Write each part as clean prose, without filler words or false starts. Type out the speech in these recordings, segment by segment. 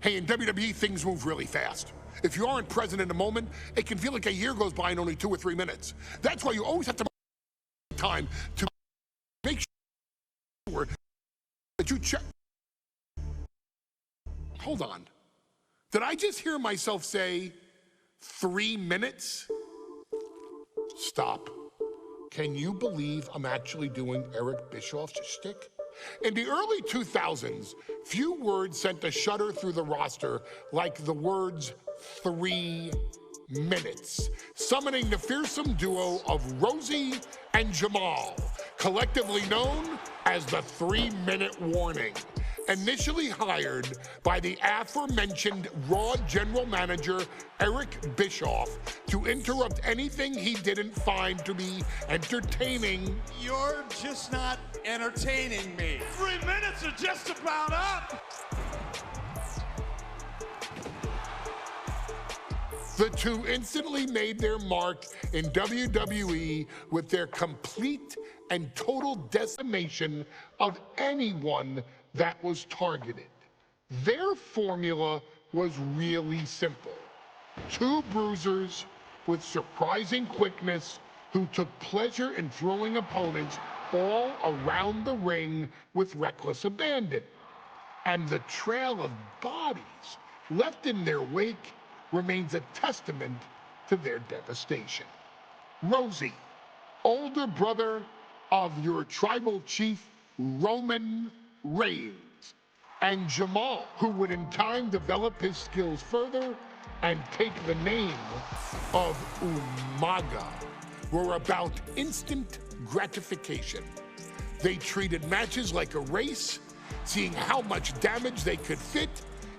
Hey, in WWE, things move really fast. If you aren't present in the moment, it can feel like a year goes by in only 2 or 3 minutes. That's why you always have to make time to make sure that you check. Hold on. Did I just hear myself say 3 minutes? Stop. Can you believe I'm actually doing Eric Bischoff's shtick? In the early 2000s, few words sent a shudder through the roster like the words 3 minutes, summoning the fearsome duo of Rosey and Jamal, collectively known as the 3-minute warning. Initially hired by the aforementioned Raw general manager Eric Bischoff to interrupt anything he didn't find to be entertaining. You're just not entertaining me. 3 minutes are just about up. The two instantly made their mark in WWE with their complete and total decimation of anyone that was targeted. Their formula was really simple. 2 bruisers with surprising quickness who took pleasure in throwing opponents all around the ring with reckless abandon. And the trail of bodies left in their wake remains a testament to their devastation. Rosey, older brother of your tribal chief, Roman Reigns, and Jamal, who would in time develop his skills further and take the name of Umaga, were about instant gratification. They treated matches like a race, seeing how much damage they could fit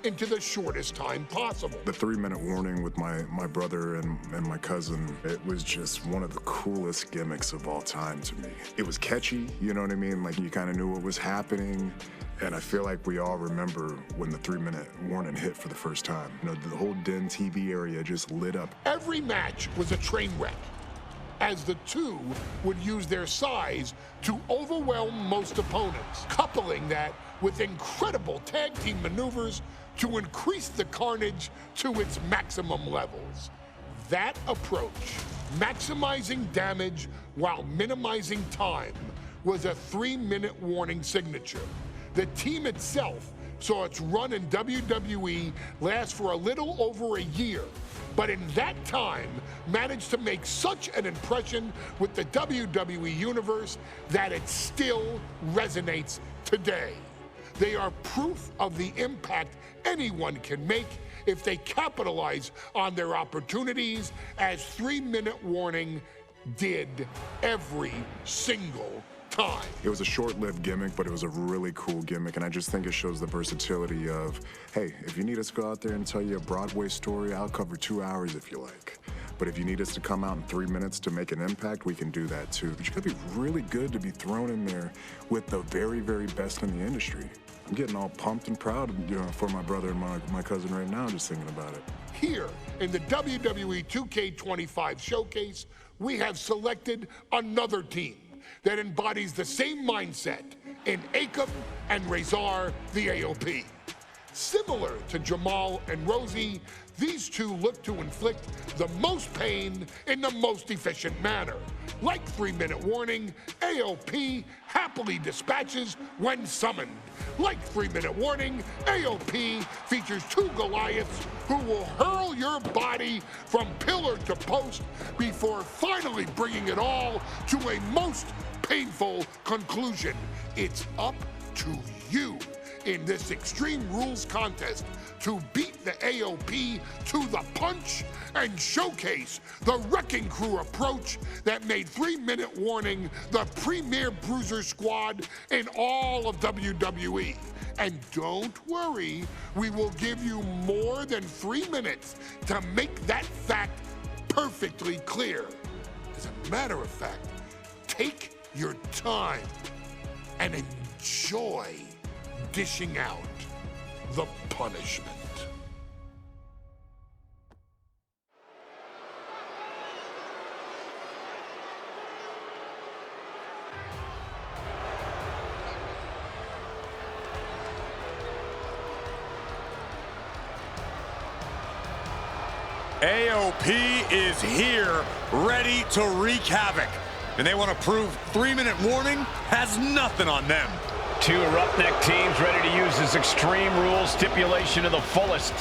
into the shortest time possible. The 3-minute warning with my brother and my cousin, it was just one of the coolest gimmicks of all time to me. It was catchy, you know what I mean? Like, you kind of knew what was happening. And I feel like we all remember when the 3-minute warning hit for the first time. You know, the whole Den TV area just lit up. Every match was a train wreck, as the two would use their size to overwhelm most opponents, coupling that with incredible tag team maneuvers to increase the carnage to its maximum levels. That approach, maximizing damage while minimizing time, was a 3-minute warning signature. The team itself saw its run in WWE last for a little over a year, but in that time managed to make such an impression with the WWE Universe that it still resonates today. They are proof of the impact anyone can make if they capitalize on their opportunities, as 3-minute warning did every single time. It was a short-lived gimmick, but it was a really cool gimmick, and I just think it shows the versatility of, hey, if you need us to go out there and tell you a Broadway story, I'll cover 2 hours if you like. But if you need us to come out in 3 minutes to make an impact, we can do that too. But you gotta be really good to be thrown in there with the very, very best in the industry. I'm getting all pumped and proud, you know, for my brother and my cousin right now, just thinking about it. Here in the WWE 2K25 Showcase, we have selected another team that embodies the same mindset in Akam and Rezar, the AOP. Similar to Jamal and Rosey, these two look to inflict the most pain in the most efficient manner. Like 3-minute warning, AOP happily dispatches when summoned. Like 3-minute warning, AOP features 2 Goliaths who will hurl your body from pillar to post before finally bringing it all to a most painful conclusion. It's up to you in this Extreme Rules contest to beat the AOP to the punch and showcase the Wrecking Crew approach that made 3-minute warning the premier bruiser squad in all of WWE. And don't worry, we will give you more than 3 minutes to make that fact perfectly clear. As a matter of fact, take your time and enjoy dishing out the punishment. AOP is here, ready to wreak havoc. And they want to prove 3-minute warning has nothing on them. Two roughneck teams ready to use this Extreme Rules stipulation to the fullest.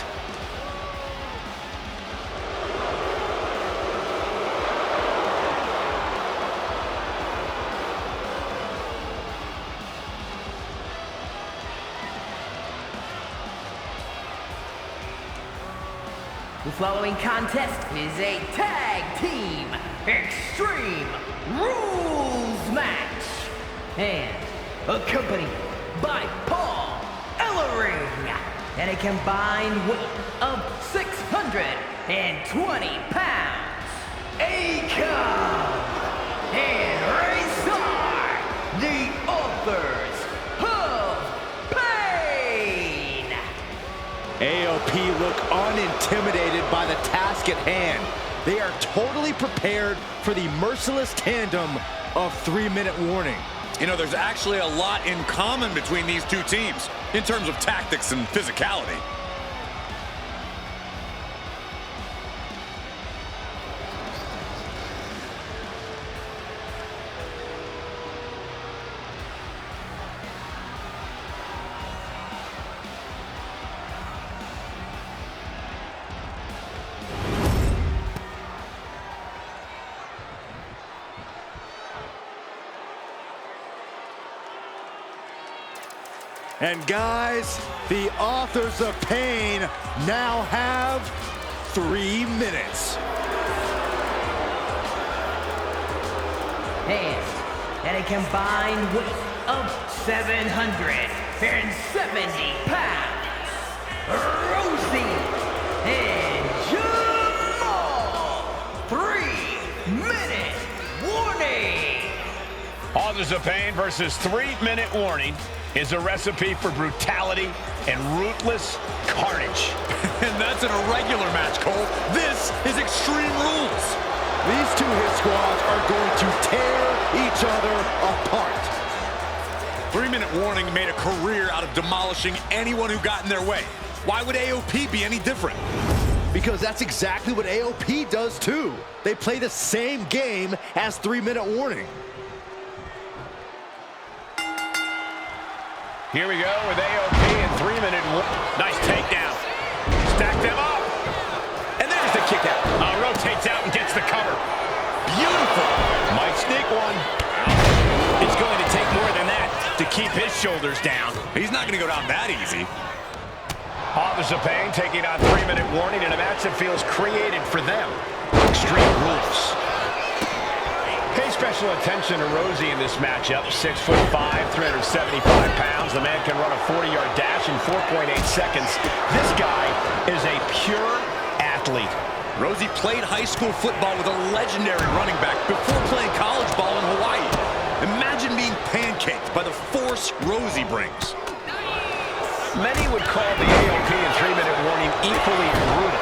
The following contest is a tag team Extreme Rules match and accompanied by Paul Ellering and a combined weight of 620 pounds. Akam and Rezar, the authors of pain. AOP look unintimidated by the task at hand. They are totally prepared for the merciless tandem of 3-minute warning. You know, there's actually a lot in common between these two teams in terms of tactics and physicality. And guys, the authors of pain now have 3 minutes. And a combined weight of 770 pounds, Rosey and Jamal. 3-minute warning. Authors of Pain versus 3-minute warning is a recipe for brutality and ruthless carnage. And that's an irregular match, Cole. This is Extreme Rules. These two hit squads are going to tear each other apart. 3-minute warning made a career out of demolishing anyone who got in their way. Why would AOP be any different? Because that's exactly what AOP does too. They play the same game as 3-minute warning. Here we go with AOP and 3-minute warning. Nice takedown. Stack them up. And there's the kick out. Rotates out and gets the cover. Beautiful. Might sneak one. It's going to take more than that to keep his shoulders down. He's not going to go down that easy. Authors of Pain taking on 3-minute warning in a match that feels created for them. Extreme Rules. Pay special attention to Rosey in this matchup. 6'5", 375 pounds. The man can run a 40-yard dash in 4.8 seconds. This guy is a pure athlete. Rosey played high school football with a legendary running back before playing college ball in Hawaii. Imagine being pancaked by the force Rosey brings. Many would call the AOP and 3-minute warning equally brutal.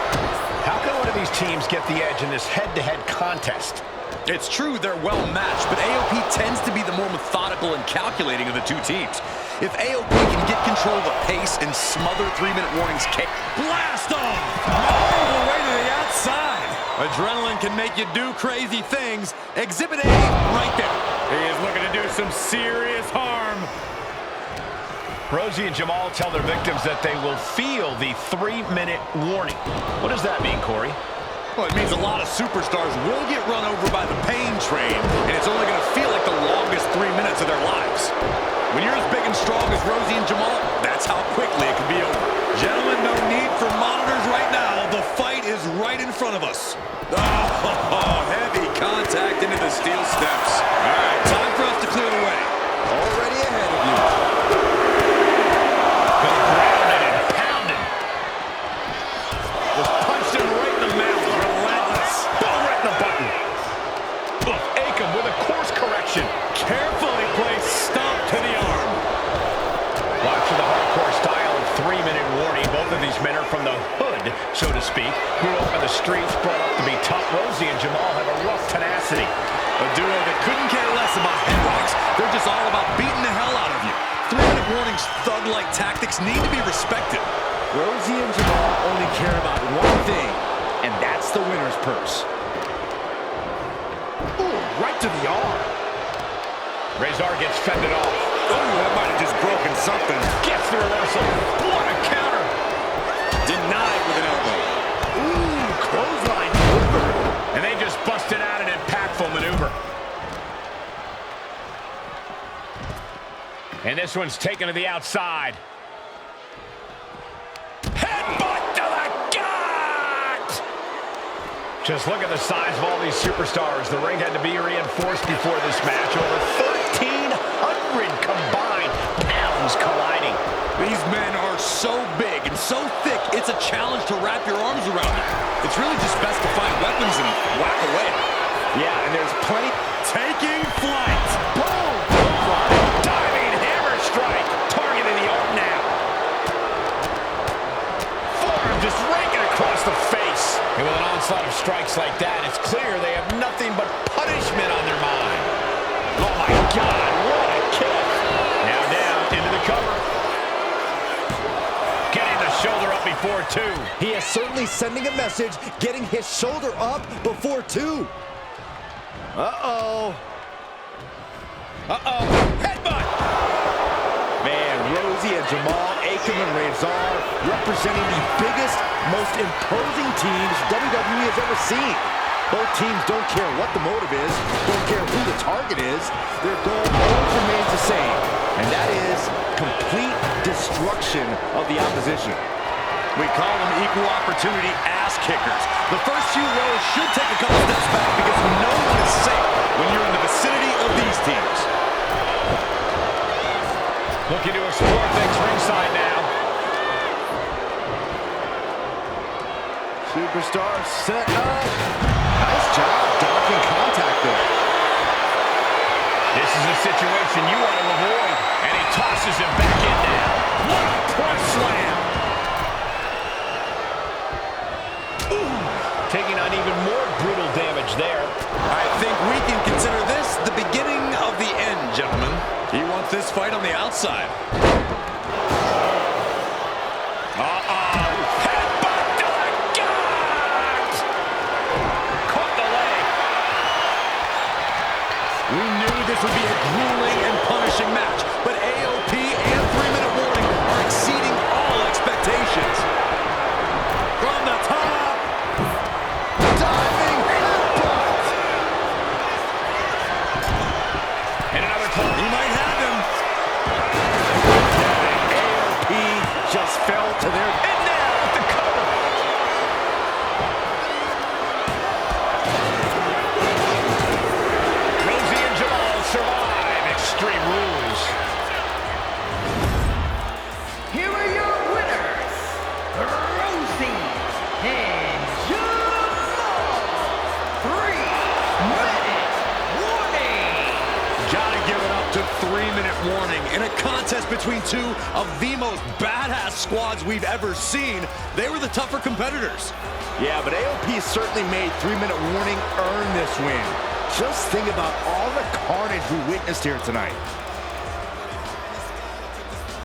How can one of these teams get the edge in this head-to-head contest? It's true they're well matched, but AOP tends to be the more methodical and calculating of the two teams. If AOP can get control of the pace and smother 3-minute warning's kick, blast off! All the way to the outside. Adrenaline can make you do crazy things. Exhibit A, right there. He is looking to do some serious harm. Rosey and Jamal tell their victims that they will feel the 3-minute warning. What does that mean, Corey? Well, it means a lot of superstars will get run over by the pain train, and it's only going to feel like the longest 3 minutes of their lives. When you're as big and strong as Rosey and Jamal, that's how quickly it can be over. Gentlemen, no need for monitors right now. The fight is right in front of us. Oh, heavy contact into the steel steps. All right, time for us to clear the way. Already ahead of you. Grounded and pounded. Was punched him right in the mouth. Right in the button. Akam with a course correction. Carefully placed stomp to the arm. Watch for the hardcore style of 3-minute warning. Both of these men are from the hood, so to speak. Grew up in the streets, brought up to be tough. Rosey and Jamal have a rough tenacity. A duo that couldn't care less about headlocks. They're just all about beating the hell out of you. 3-minute warning's thug-like tactics need to be respected. Rosey and Jamal only care about one thing, and that's the winner's purse. Ooh, right to the arm. Rezar gets fended off. Oh, that might have just broken something. Gets the reversal. What a counter. Denied with an elbow. Ooh, clothesline over. And they just busted out an impactful maneuver. And this one's taken to the outside. Headbutt to the gut! Just look at the size of all these superstars. The ring had to be reinforced before this match. Over 1,300 combined pounds colliding. These men are so big and so thick, it's a challenge to wrap your arms around them. It's really just best to find weapons and whack away. Yeah, and there's plenty. Taking flight. Boom! Diving hammer strike. Targeting the arm now. Forearm just raking across the face. And with an onslaught of strikes like that, it's clear they have nothing but punishment on their mind. Oh my God, what a kick. Now down into the cover. Getting the shoulder up before two. He is certainly sending a message, getting his shoulder up before two. Uh-oh. Uh-oh. Headbutt! Man, Rosey and Jamal, Akam and Rezar representing the biggest, most imposing teams WWE has ever seen. Both teams don't care what the motive is, don't care who the target is. Their goal always remains the same, and that is complete destruction of the opposition. We call them equal opportunity ass kickers. The first few rows should take a couple steps back because no one is safe when you're in the vicinity of these teams. Looking to explore things ringside now. Superstar set up. Nice job dodging contact there. This is a situation you want to avoid. And he tosses him back in now. What a press slam. Taking on even more brutal damage there. I think we can consider this the beginning of the end, gentlemen. He wants this fight on the outside. Headbutt to the gut! Caught the leg. We knew this would be a grueling and punishing match, but AOP and 3-minute warning are exceeding all expectations. From the top. He might have him. AOP just fell to their... And now with the cover. Rosey and Jamal survive Extreme Rules. Here are your winners, Rosey and Jamal. 3-minute warning. Gotta give it up to 3-minute warning. In a contest between two of the most badass squads we've ever seen, they were the tougher competitors. Yeah, but AOP certainly made 3-minute warning earn this win. Just think about all the carnage we witnessed here tonight.